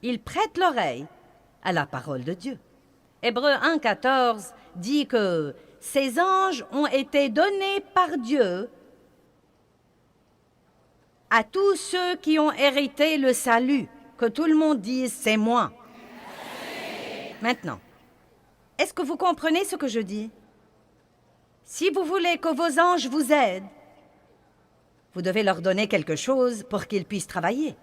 Ils prêtent l'oreille à la parole de Dieu. Hébreux 1,14 dit que ces anges ont été donnés par Dieu à tous ceux qui ont hérité le salut. Que tout le monde dise « c'est moi ». Maintenant, est-ce que vous comprenez ce que je dis? Si vous voulez que vos anges vous aident, vous devez leur donner quelque chose pour qu'ils puissent travailler.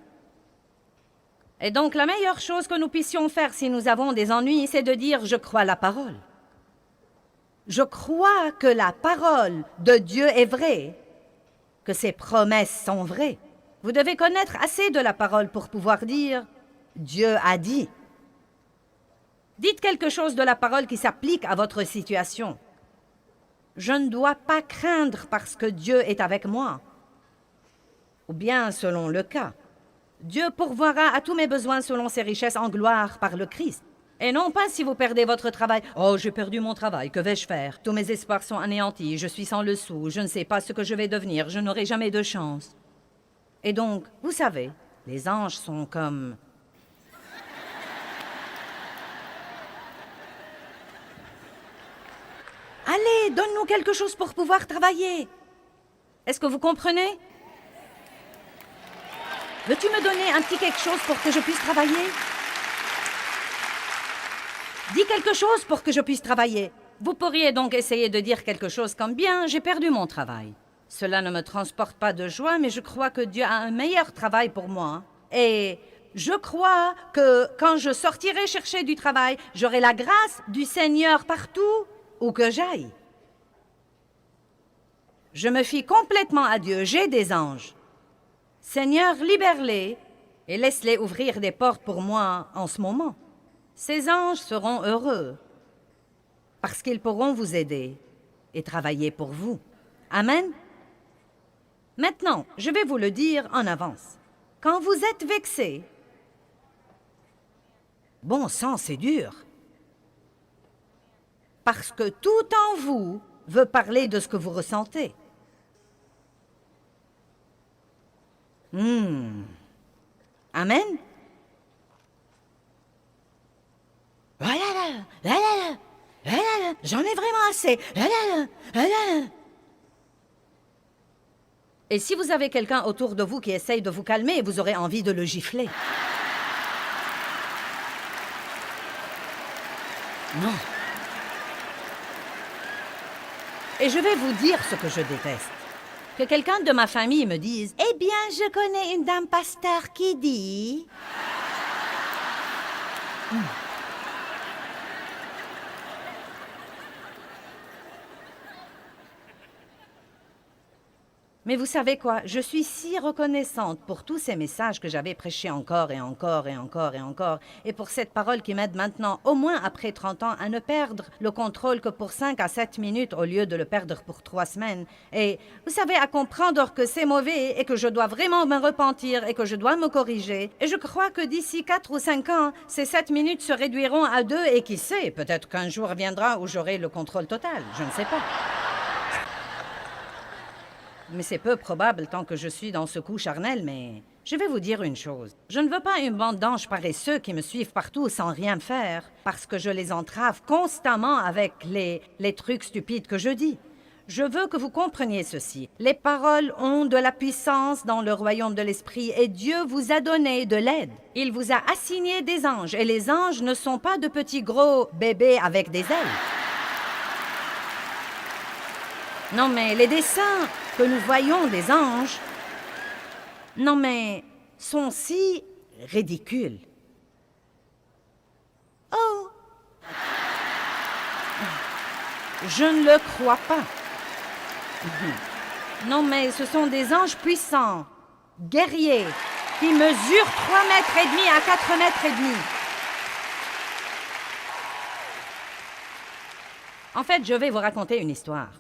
Et donc, la meilleure chose que nous puissions faire si nous avons des ennuis, c'est de dire « je crois la parole ». Je crois que la parole de Dieu est vraie, que ses promesses sont vraies. Vous devez connaître assez de la parole pour pouvoir dire « Dieu a dit ». Dites quelque chose de la parole qui s'applique à votre situation. Je ne dois pas craindre parce que Dieu est avec moi. Ou bien, selon le cas, Dieu pourvoira à tous mes besoins selon ses richesses en gloire par le Christ. Et non pas si vous perdez votre travail. « Oh, j'ai perdu mon travail, que vais-je faire? Tous mes espoirs sont anéantis, je suis sans le sou, je ne sais pas ce que je vais devenir, je n'aurai jamais de chance. » Et donc, vous savez, les anges sont comme... Allez, donne-nous quelque chose pour pouvoir travailler. Est-ce que vous comprenez? Veux-tu me donner un petit quelque chose pour que je puisse travailler? Dis quelque chose pour que je puisse travailler. Vous pourriez donc essayer de dire quelque chose comme « Bien, j'ai perdu mon travail. Cela ne me transporte pas de joie, mais je crois que Dieu a un meilleur travail pour moi. Et je crois que quand je sortirai chercher du travail, j'aurai la grâce du Seigneur partout où que j'aille. Je me fie complètement à Dieu, j'ai des anges. Seigneur, libère-les et laisse-les ouvrir des portes pour moi en ce moment. Ces anges seront heureux parce qu'ils pourront vous aider et travailler pour vous. Amen. Maintenant, je vais vous le dire en avance. Quand vous êtes vexé, bon sang, c'est dur. Parce que tout en vous veut parler de ce que vous ressentez. Amen. J'en ai vraiment assez. Et si vous avez quelqu'un autour de vous qui essaye de vous calmer, vous aurez envie de le gifler. Non. Et je vais vous dire ce que je déteste. Que quelqu'un de ma famille me dise « Eh bien, je connais une dame pasteur qui dit... » Mais vous savez quoi? Je suis si reconnaissante pour tous ces messages que j'avais prêchés encore et encore et encore et encore, et pour cette parole qui m'aide maintenant, au moins après 30 ans, à ne perdre le contrôle que pour 5 à 7 minutes au lieu de le perdre pour 3 semaines. Et vous savez, à comprendre que c'est mauvais et que je dois vraiment me repentir et que je dois me corriger. Et je crois que d'ici 4 ou 5 ans, ces 7 minutes se réduiront à 2 et qui sait, peut-être qu'un jour viendra où j'aurai le contrôle total. Je ne sais pas. Mais c'est peu probable tant que je suis dans ce coup charnel, mais je vais vous dire une chose. Je ne veux pas une bande d'anges paresseux qui me suivent partout sans rien faire, parce que je les entrave constamment avec les trucs stupides que je dis. Je veux que vous compreniez ceci. Les paroles ont de la puissance dans le royaume de l'esprit et Dieu vous a donné de l'aide. Il vous a assigné des anges et les anges ne sont pas de petits gros bébés avec des ailes. Non, mais les dessins que nous voyons des anges, non, mais sont si ridicules. Oh! Je ne le crois pas. Non, mais ce sont des anges puissants, guerriers, qui mesurent 3 mètres et demi à 4 mètres et demi. En fait, je vais vous raconter une histoire.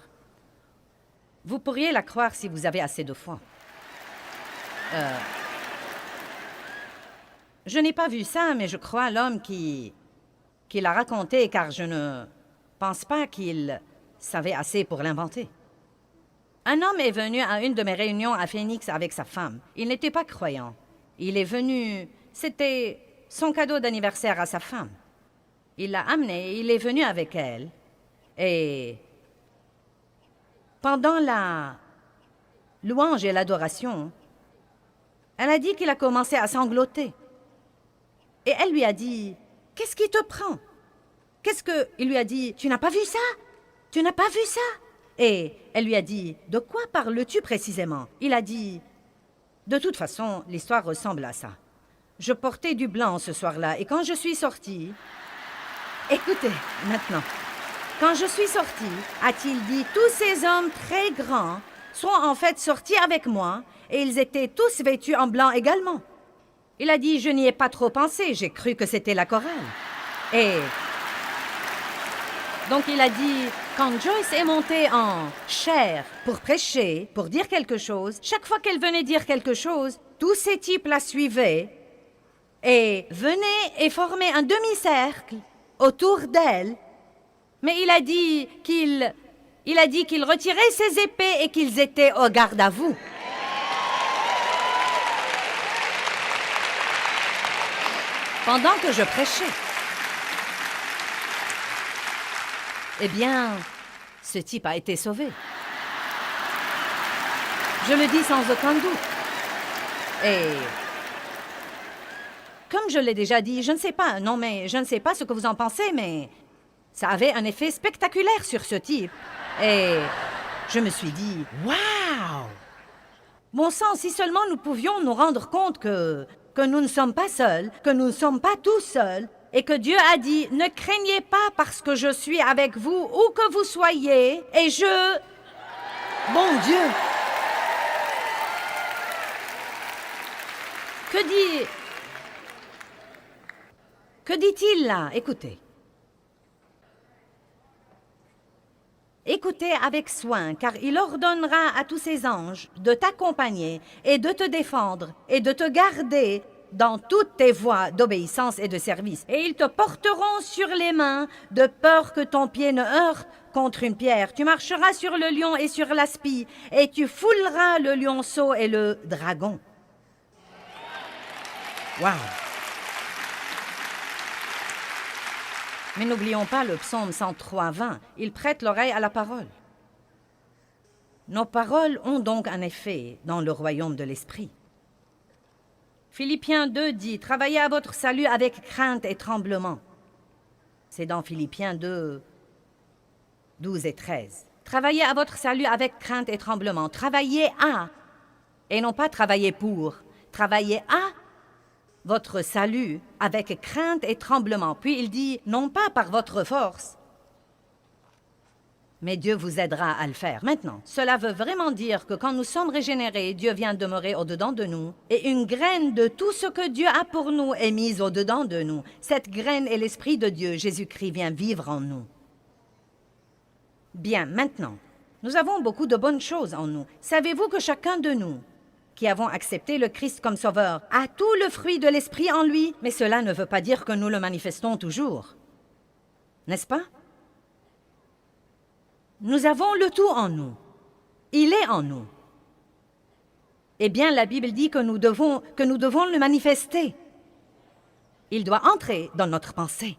Vous pourriez la croire si vous avez assez de foi. Je n'ai pas vu ça, mais je crois l'homme qui l'a raconté, car je ne pense pas qu'il savait assez pour l'inventer. Un homme est venu à une de mes réunions à Phoenix avec sa femme. Il n'était pas croyant. Il est venu... C'était son cadeau d'anniversaire à sa femme. Il l'a amené, il est venu avec elle. Et pendant la louange et l'adoration, elle a dit qu'il a commencé à sangloter. Et elle lui a dit, « Qu'est-ce qui te prend? » Il lui a dit, « Tu n'as pas vu ça? Tu n'as pas vu ça? » Et elle lui a dit, « De quoi parles-tu précisément? » Il a dit, « De toute façon, l'histoire ressemble à ça. Je portais du blanc ce soir-là, et quand je suis sortie... » Écoutez, maintenant. Quand je suis sortie, a-t-il dit, tous ces hommes très grands sont en fait sortis avec moi, et ils étaient tous vêtus en blanc également. Il a dit, je n'y ai pas trop pensé, j'ai cru que c'était la chorale. Et donc il a dit, quand Joyce est montée en chair pour prêcher, pour dire quelque chose, chaque fois qu'elle venait dire quelque chose, tous ces types la suivaient et venaient et formaient un demi-cercle autour d'elle. Mais il a dit qu'il retirait ses épées et qu'ils étaient au garde à vous. Pendant que je prêchais. Eh bien, ce type a été sauvé. Je le dis sans aucun doute. Et comme je l'ai déjà dit, je ne sais pas ce que vous en pensez, mais ça avait un effet spectaculaire sur ce type. Et je me suis dit, waouh! Bon sang, si seulement nous pouvions nous rendre compte que nous ne sommes pas seuls, que nous ne sommes pas tous seuls, et que Dieu a dit, ne craignez pas parce que je suis avec vous, où que vous soyez, et je... Bon Dieu! Que dit-il là? Écoutez. Écoutez avec soin, car il ordonnera à tous ses anges de t'accompagner et de te défendre et de te garder dans toutes tes voies d'obéissance et de service. Et ils te porteront sur les mains, de peur que ton pied ne heurte contre une pierre. Tu marcheras sur le lion et sur l'aspi, et tu fouleras le lionceau et le dragon. Wow! Mais n'oublions pas le psaume 103:20. Il prête l'oreille à la parole. Nos paroles ont donc un effet dans le royaume de l'esprit. Philippiens 2 dit, « Travaillez à votre salut avec crainte et tremblement. » C'est dans Philippiens 2, 12 et 13. Travaillez à votre salut avec crainte et tremblement. Travaillez à, et non pas travailler pour. Travaillez à votre salut avec crainte et tremblement. Puis il dit, non pas par votre force, mais Dieu vous aidera à le faire. Maintenant, cela veut vraiment dire que quand nous sommes régénérés, Dieu vient demeurer au-dedans de nous, et une graine de tout ce que Dieu a pour nous est mise au-dedans de nous. Cette graine est l'Esprit de Dieu. Jésus-Christ vient vivre en nous. Bien, maintenant, nous avons beaucoup de bonnes choses en nous. Savez-vous que chacun de nous, qui avons accepté le Christ comme sauveur, a tout le fruit de l'Esprit en lui, mais cela ne veut pas dire que nous le manifestons toujours. N'est-ce pas? Nous avons le tout en nous. Il est en nous. Eh bien, la Bible dit que nous devons le manifester. Il doit entrer dans notre pensée,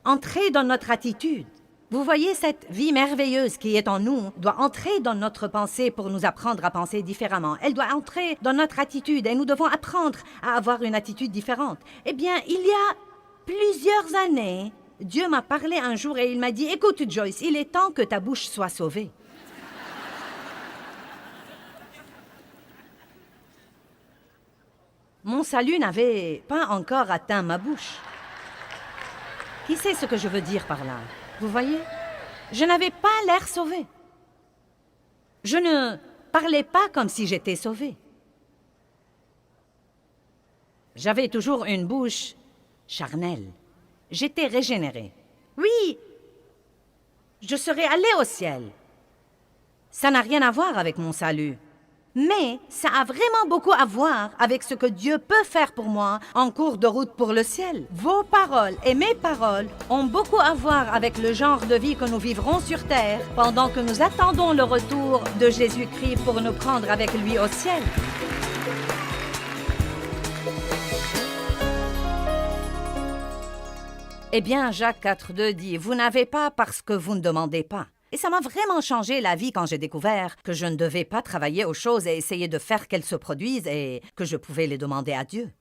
entrer dans notre attitude. Vous voyez, cette vie merveilleuse qui est en nous doit entrer dans notre pensée pour nous apprendre à penser différemment. Elle doit entrer dans notre attitude et nous devons apprendre à avoir une attitude différente. Eh bien, il y a plusieurs années, Dieu m'a parlé un jour et il m'a dit, « Écoute, Joyce, il est temps que ta bouche soit sauvée. » Mon salut n'avait pas encore atteint ma bouche. Qui sait ce que je veux dire par là? Vous voyez? Je n'avais pas l'air sauvé. Je ne parlais pas comme si j'étais sauvé. J'avais toujours une bouche charnelle. J'étais régénéré. Oui, je serais allé au ciel. Ça n'a rien à voir avec mon salut. Mais ça a vraiment beaucoup à voir avec ce que Dieu peut faire pour moi en cours de route pour le ciel. Vos paroles et mes paroles ont beaucoup à voir avec le genre de vie que nous vivrons sur terre pendant que nous attendons le retour de Jésus-Christ pour nous prendre avec lui au ciel. Eh bien, Jacques 4.2 dit « Vous n'avez pas parce que vous ne demandez pas ». Et ça m'a vraiment changé la vie quand j'ai découvert que je ne devais pas travailler aux choses et essayer de faire qu'elles se produisent et que je pouvais les demander à Dieu.